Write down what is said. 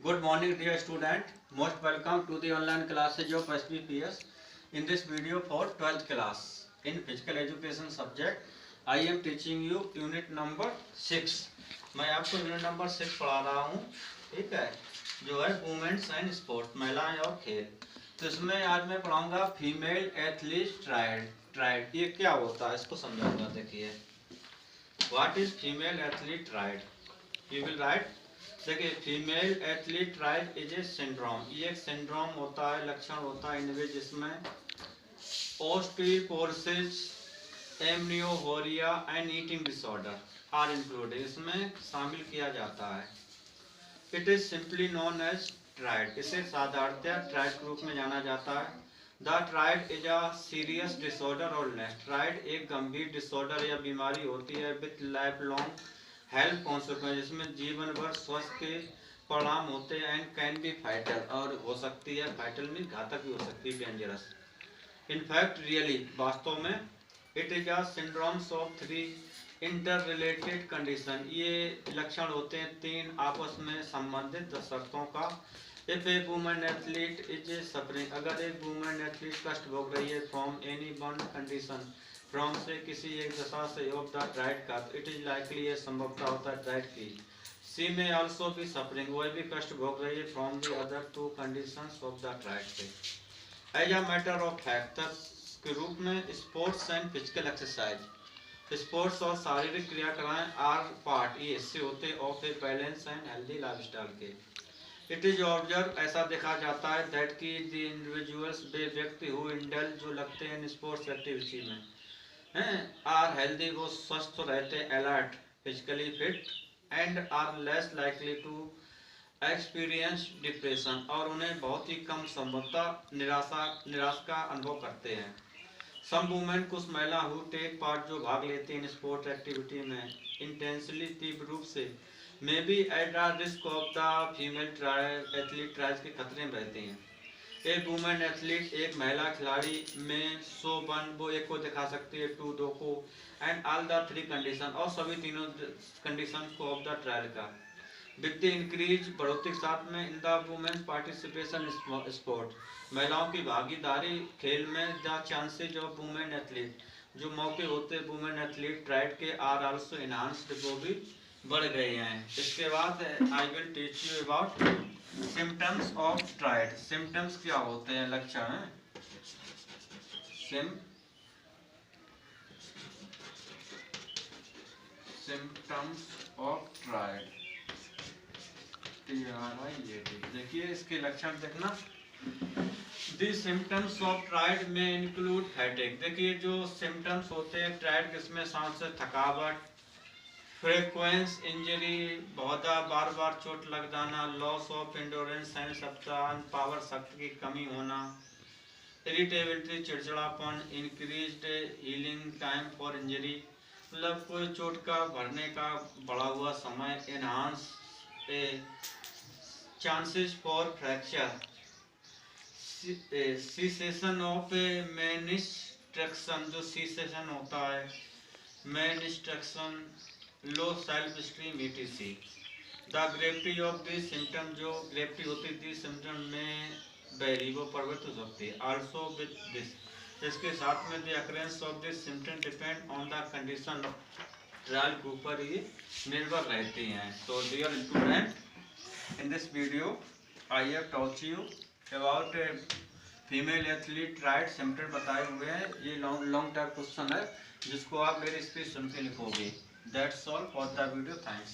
Good morning, dear student. Most welcome to the online classes of SPPS. In this video for 12th class in physical education subject, I am teaching you unit number 6. मैं आपको unit number 6 पढ़ा रहा हूँ, ठीक है, जो है women's and sport, महिलाएं और खेल। तो इसमें आज मैं पढ़ाऊंगा फीमेल एथलीट ट्रायड। ट्रायड ये क्या होता है इसको समझाऊंगा। देखिए, what is female athlete triad. You will write. देखिए, female athlete triad is a syndrome. ये एक सिंड्रोम होता है, लक्षण होता है इनमें, जिसमें osteoporosis, amenorrhea and eating disorder are included, इसमें शामिल किया जाता है। It is simply known as triad. इसे साधारणतया ट्रायड के रूप में जाना जाता है। The triad is a serious disorder और इलनेस। ट्रायड एक गंभीर डिसऑर्डर या बीमारी होती है with life long health consequence, जिसमें जीवन भर स्वास्थ्य के परिणाम होते हैं। एंड कैन बी फाइटल, और हो सकती है फाइटल में घातक भी हो सकती है, डेंजरस। इनफैक्ट रियली, वास्तव में, it is a syndromes of 3 inter related condition. ये लक्षण होते हैं 3 आपस में संबंधित शर्तों का। If A women athlete is suffering, अगर एक वुमेन एथलीट कष्ट भोग रही है from any one condition, from से किसी एक दशा से, ऑफ द ट्रायड का, इट इज लाइकली, ये संभवता होता है ट्रायड की। सी में आल्सो भी सफरिंग, वह भी कष्ट भोग रही है from the other 2 conditions of the triad से। As a matter of fact के रूप में, sports and physical exercise, sports और शारीरिक क्रियाकलाएं आर पार्ट, ये हिस्से होते of a balance and healthy lifestyle के। इट इज ऑब्जर्व, ऐसा देखा जाता है, दैट की द इंडिविजुअल्स, वे व्यक्ति हु इंडल्ज, जो लगते हैं स्पोर्ट्स एक्टिविटी में हैं, आर हेल्दी, वो स्वस्थ रहते हैं, alert, physically fit, and are less likely to experience depression, और उन्हें बहुत ही कम संभवतः निराशा का अनुभव करते हैं। सम वुमेन, कुछ महिला, हु टेक पार्ट, जो भाग लेते हैं स्पोर्ट्स एक्टिविटी में इंटेंसली, तीव्र रूप से, may be at the risk of the female athlete triad के खतरे में रहते हैं। एक वुमेन एथलीट, एक महिला खिलाड़ी में सो 1, वो 1 को दिखा सकती है, 2 2 को, एंड ऑल द 3 कंडीशन, और सभी तीनों कंडीशन को ऑफ द ट्रायल का। विद द इंक्रीज, बढ़ोतरी के साथ में, in the women participation sport, महिलाओं की भागीदारी खेल में, the chances of women athlete, जो मौके होते वुमेन एथलीट ट्रायड के, आर आल्सो इनहांस्ड, वो भी बढ़ गए हैं। इसके बाद I will teach you about symptoms of triad. Symptoms क्या होते हैं, लक्षण हैं। सिम्टम्स ऑफ ट्रायड, देखिए इसके लक्षण देखना। दी सिम्टम्स ऑफ ट्रायड में इंक्लूड हेडेक। देखिए, जो सिम्टम्स होते हैं ट्रायड, इसमें सांस से थकावट, फ्रीक्वेंस इंजरी, बहुत बार बार चोट लग जाना, लॉस ऑफ एंडोरेंस एंड सप्ताह, पावर शक्ति की कमी होना, इरिटेबिलिटी, चिड़चिड़ापन, increased healing time for injury, मतलब कोई चोट का भरने का बढ़ा हुआ समय, enhance chances for fracture, cessation of menstruation, जो सीसेशन होता है, menstruation, low self esteem, etc. The gravity of this symptom, जो ग्रेविटी होती है दिस सिम्टम में वेरी, वो परिवर्तित हो सकती है। आल्सो विद दिस, इसके साथ में, the occurrence of this symptom depend on the condition of trial के ऊपर ही निर्भर रहती हैं। तो dear student, in this video I have taught you about female athlete triad. Symptom बताए हुए हैं। ये लॉन्ग टर्म क्वेश्चन है, जिसको आप मेरे स्पीच सुन के लिखोगे। That's all for the video. Thanks.